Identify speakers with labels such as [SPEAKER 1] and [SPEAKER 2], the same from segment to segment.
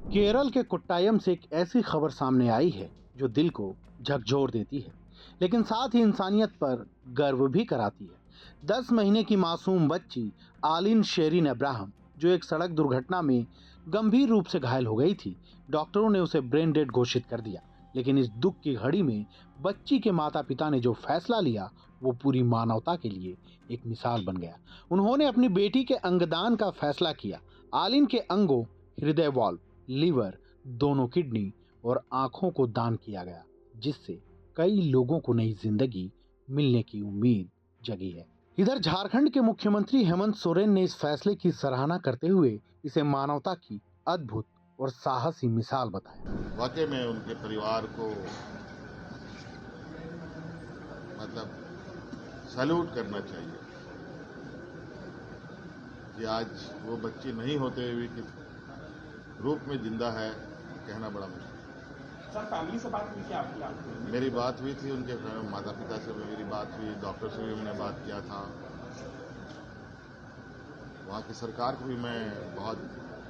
[SPEAKER 1] केरल के कोट्टायम से एक ऐसी खबर सामने आई है जो दिल को झकझोर देती है, लेकिन साथ ही इंसानियत पर गर्व भी कराती है। 10 महीने की मासूम बच्ची आलिन शेरिन अब्राहम, जो एक सड़क दुर्घटना में गंभीर रूप से घायल हो गई थी। डॉक्टरों ने उसे ब्रेन डेड घोषित कर दिया, लेकिन इस दुख की घड़ी में बच्ची के माता पिता ने जो फैसला लिया वो पूरी मानवता के लिए एक मिसाल बन गया। उन्होंने अपनी बेटी के अंगदान का फैसला किया। आलिन के अंगों, हृदय वाल्व, लीवर, दोनों किडनी और आंखों को दान किया गया, जिससे कई लोगों को नई जिंदगी मिलने की उम्मीद जगी है। इधर झारखंड के मुख्यमंत्री हेमंत सोरेन ने इस फैसले की सराहना करते हुए इसे मानवता की अद्भुत और साहसी मिसाल बताया।
[SPEAKER 2] वाकई में उनके परिवार को सैल्यूट करना चाहिए कि आज वो बच्ची नहीं होते हुए किस रूप में जिंदा है, कहना बड़ा मुश्किल।
[SPEAKER 3] सर, फैमिली से बात हुई थी आपकी?
[SPEAKER 2] मेरी बात हुई थी, उनके माता पिता से मेरी बात हुई, डॉक्टर से भी मैंने बात किया था। वहाँ की सरकार को भी मैं बहुत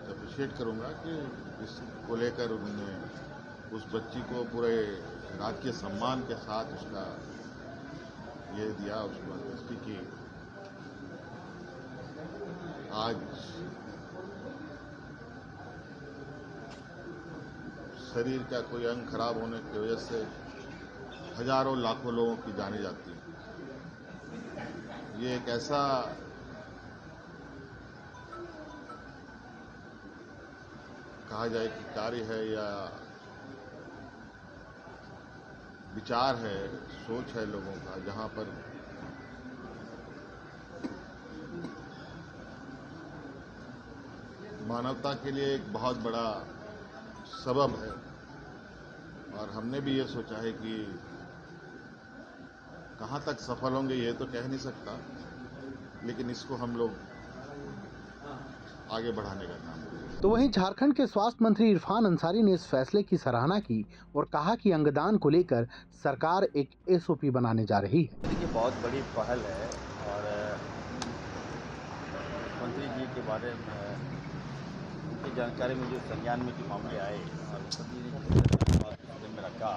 [SPEAKER 2] अप्रिशिएट करूंगा कि इसको लेकर उन्होंने उस बच्ची को पूरे राजकीय सम्मान के साथ उसका ये दिया, उसको अंत्येष्टि की। आज शरीर का कोई अंग खराब होने की वजह से हजारों लाखों लोगों की जाने जाती है। ये एक ऐसा कहा जाए कि कार्य है या विचार है, सोच है लोगों का, जहां पर मानवता के लिए एक बहुत बड़ा सबब है। और हमने भी ये सोचा है कि कहां तक सफल होंगे ये तो कह नहीं सकता, लेकिन इसको हम लोग आगे बढ़ाने का काम करेंगे।
[SPEAKER 1] तो वहीं झारखंड के स्वास्थ्य मंत्री इरफान अंसारी ने इस फैसले की सराहना की और कहा कि अंगदान को लेकर सरकार एक SOP बनाने जा रही है।
[SPEAKER 4] देखिए, बहुत बड़ी पहल है और मंत्री जी के बारे में उनकी जानकारी में जो संज्ञान में जो मामले आए और मंत्री ने में रखा,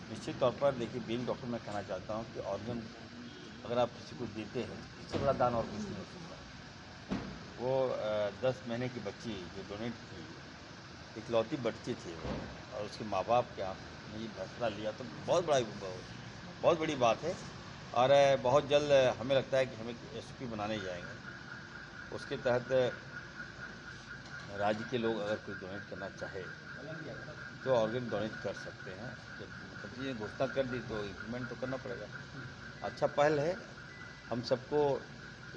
[SPEAKER 4] निश्चित तौर पर देखिए, बीइंग डॉक्टर मैं कहना चाहता हूँ कि ऑर्गन अगर आप किसी को देते हैं, इससे बड़ा दान और कुछ नहीं हो सकता। वो 10 महीने की बच्ची जो डोनेट की, इकलौती बच्ची थी वो, और उसके माँ बाप के ने ये फैसला लिया, तो बहुत बड़ी बात है। और बहुत जल्द हमें लगता है कि हम एक SOP बनाने जाएंगे। उसके तहत राज्य के लोग अगर कोई डोनेट करना चाहे तो ऑर्गन डोनेट कर सकते हैं। जब मुख्यमंत्री ने घोषणा कर दी तो इम्प्लीमेंट तो करना पड़ेगा। अच्छा पहल है, हम सबको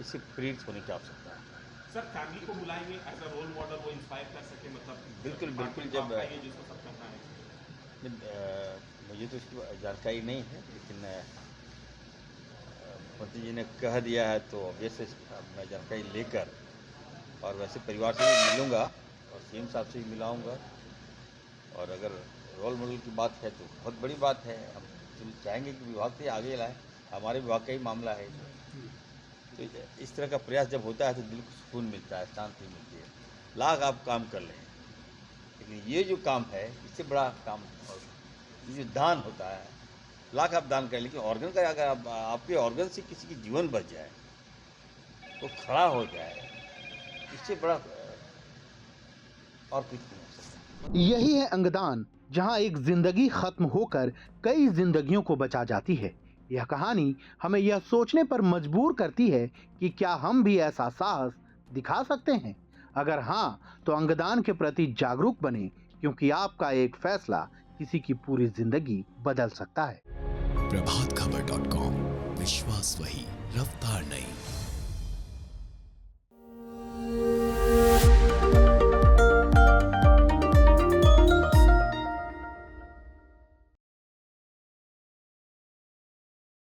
[SPEAKER 4] इससे प्रेरित होने की आवश्यकता है।
[SPEAKER 3] सर, फैमिली को बुलाएंगे एज अ रोल मॉडल, वो इंस्पायर कर सके, मतलब
[SPEAKER 4] बिल्कुल जब
[SPEAKER 3] जिसको सब करना है।
[SPEAKER 4] मुझे तो इसकी जानकारी नहीं है, लेकिन मुख्यमंत्री जी ने कह दिया है तो ऑब्वियसली मैं जानकारी लेकर, और वैसे परिवार से भी मिलूंगा और CM साहब से भी मिलाऊंगा। और अगर रोल मॉडल की बात है तो बहुत बड़ी बात है। हम तो चाहेंगे कि विभाग से आगे लाएं, हमारे विभाग का ही मामला है। तो इस तरह का प्रयास जब होता है तो दिल को सुकून मिलता है, शांति मिलती है। लाख आप काम कर लें, लेकिन ये जो काम है इससे बड़ा काम, और ये जो दान होता है, लाख आप दान करें, लेकिन ऑर्गन का अगर आपके ऑर्गन से किसी की जीवन बच जाए, वो खड़ा हो जाए, इससे बड़ा और कुछ नहीं हो सकता।
[SPEAKER 1] यही है अंगदान, जहां एक जिंदगी खत्म होकर कई जिंदगियों को बचा जाती है। यह कहानी हमें यह सोचने पर मजबूर करती है कि क्या हम भी ऐसा साहस दिखा सकते हैं। अगर हाँ, तो अंगदान के प्रति जागरूक बने, क्योंकि आपका एक फैसला किसी की पूरी जिंदगी बदल सकता है।
[SPEAKER 5] प्रभातखबर.com, विश्वास वही, रफ्तार नहीं।